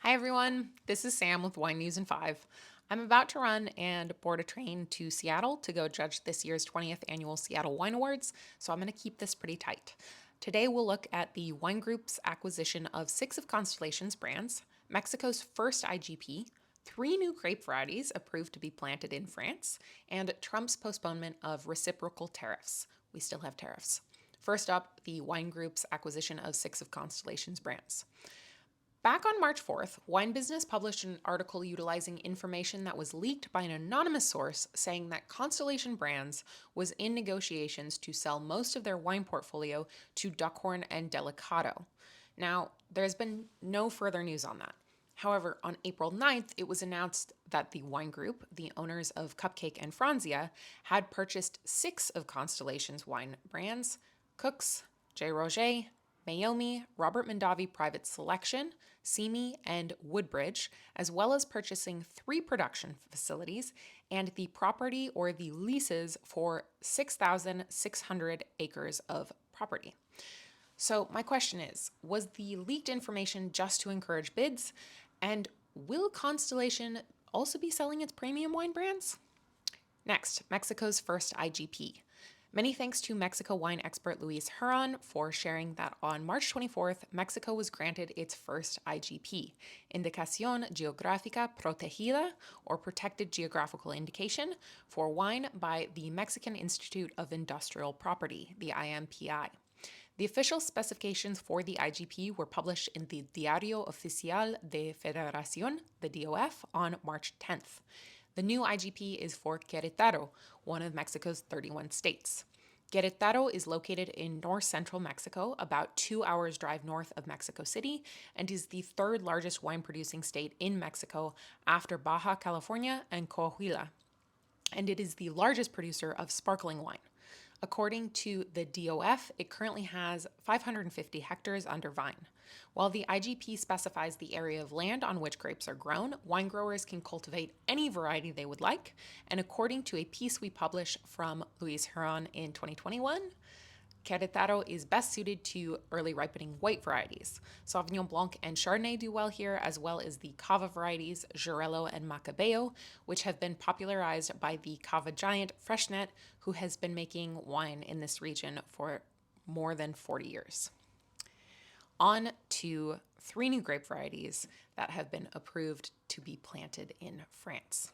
Hi everyone, this is Sam with Wine News in 5. I'm about to run and board a train to Seattle to go judge this year's 20th annual Seattle Wine Awards, so I'm going to keep this pretty tight. Today we'll look at the wine group's acquisition of 6 of Constellation's brands, Mexico's first IGP, 3 new grape varieties approved to be planted in France, and Trump's postponement of reciprocal tariffs. We still have tariffs. First up, the wine group's acquisition of 6 of Constellation's brands. Back on March 4th, Wine Business published an article utilizing information that was leaked by an anonymous source saying that Constellation Brands was in negotiations to sell most of their wine portfolio to Duckhorn and Delicato. Now, there's been no further news on that. However, on April 9th, it was announced that the wine group, the owners of Cupcake and Franzia, had purchased 6 of Constellation's wine brands: Cook's, J. Roger, Mayomi, Robert Mondavi Private Selection, Simi, and Woodbridge, as well as purchasing 3 production facilities and the property or the leases for 6,600 acres of property. So, my question is, was the leaked information just to encourage bids? And will Constellation also be selling its premium wine brands? Next, Mexico's first IGP. Many thanks to Mexico wine expert Luis Huron for sharing that on March 24th, Mexico was granted its first IGP, Indicación Geográfica Protegida, or Protected Geographical Indication, for wine by the Mexican Institute of Industrial Property, the IMPI. The official specifications for the IGP were published in the Diario Oficial de Federación, the DOF, on March 10th. The new IGP is for Querétaro, one of Mexico's 31 states. Querétaro is located in north-central Mexico, about 2 hours drive north of Mexico City, and is the 3rd largest wine-producing state in Mexico after Baja California and Coahuila. And it is the largest producer of sparkling wine. According to the DOF, it currently has 550 hectares under vine. While the IGP specifies the area of land on which grapes are grown, wine growers can cultivate any variety they would like, and according to a piece we published from Luis Huron in 2021, Querétaro is best suited to early ripening white varieties. Sauvignon Blanc and Chardonnay do well here, as well as the Cava varieties, Jurelo and Macabeo, which have been popularized by the Cava giant Freshnet, who has been making wine in this region for more than 40 years. On to 3 new grape varieties that have been approved to be planted in France.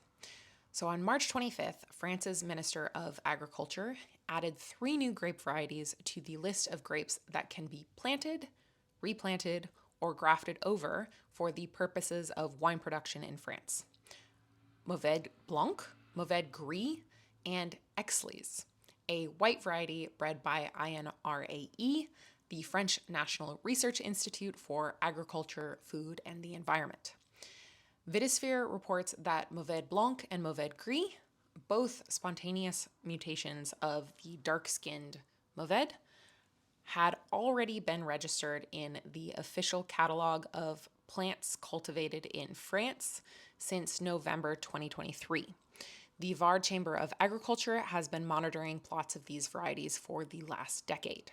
So on March 25th, France's Minister of Agriculture added 3 new grape varieties to the list of grapes that can be planted, replanted, or grafted over for the purposes of wine production in France: Mauvais Blanc, Mauvais Gris, and Exlys, a white variety bred by INRAE, the French National Research Institute for Agriculture, Food, and the Environment. Vitisphere reports that Mauvais Blanc and Mauvais Gris, both spontaneous mutations of the dark-skinned Mauvais, had already been registered in the official catalog of plants cultivated in France since November 2023. The Var Chamber of Agriculture has been monitoring plots of these varieties for the last decade.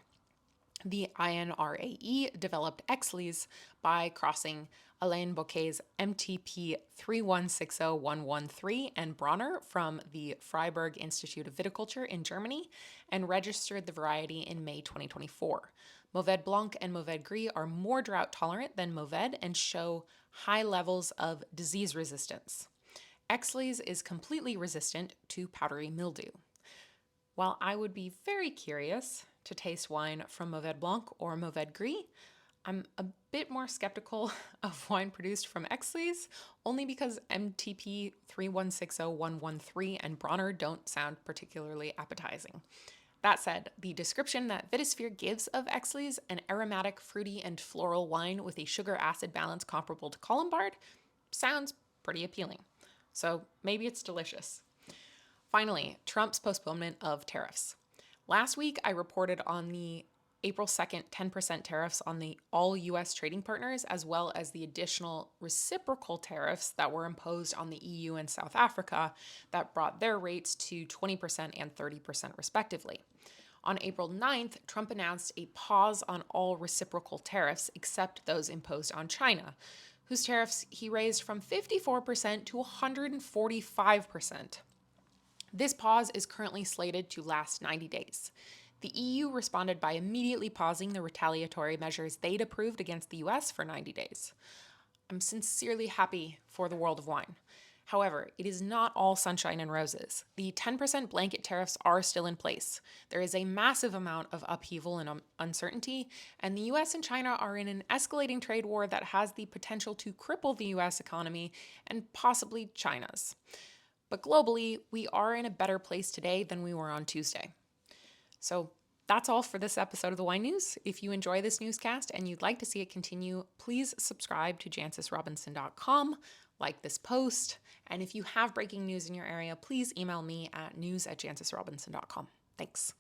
The INRAE developed Exlys by crossing Alain Bocquet's MTP 3160113 and Bronner from the Freiburg Institute of Viticulture in Germany and registered the variety in May 2024. Mauvais Blanc and Mauvais Gris are more drought tolerant than Mauvais and show high levels of disease resistance. Exlys is completely resistant to powdery mildew. While I would be very curious to taste wine from Mauvais Blanc or Mauvais Gris, I'm a bit more skeptical of wine produced from Exlys, only because MTP 3160113 and Bronner don't sound particularly appetizing. That said, the description that Vitisphere gives of Exlys, an aromatic, fruity, and floral wine with a sugar-acid balance comparable to Colombard, sounds pretty appealing. So maybe it's delicious. Finally, Trump's postponement of tariffs. Last week, I reported on the April 2nd 10% tariffs on the all U.S. trading partners, as well as the additional reciprocal tariffs that were imposed on the EU and South Africa that brought their rates to 20% and 30% respectively. On April 9th, Trump announced a pause on all reciprocal tariffs except those imposed on China, whose tariffs he raised from 54% to 145%. This pause is currently slated to last 90 days. The EU responded by immediately pausing the retaliatory measures they'd approved against the US for 90 days. I'm sincerely happy for the world of wine. However, it is not all sunshine and roses. The 10% blanket tariffs are still in place. There is a massive amount of upheaval and uncertainty, and the US and China are in an escalating trade war that has the potential to cripple the US economy and possibly China's. But globally, we are in a better place today than we were on Tuesday. So that's all for this episode of the Wine News. If you enjoy this newscast and you'd like to see it continue, please subscribe to jancisrobinson.com, like this post, and if you have breaking news in your area, please email me at news@jancisrobinson.com. Thanks.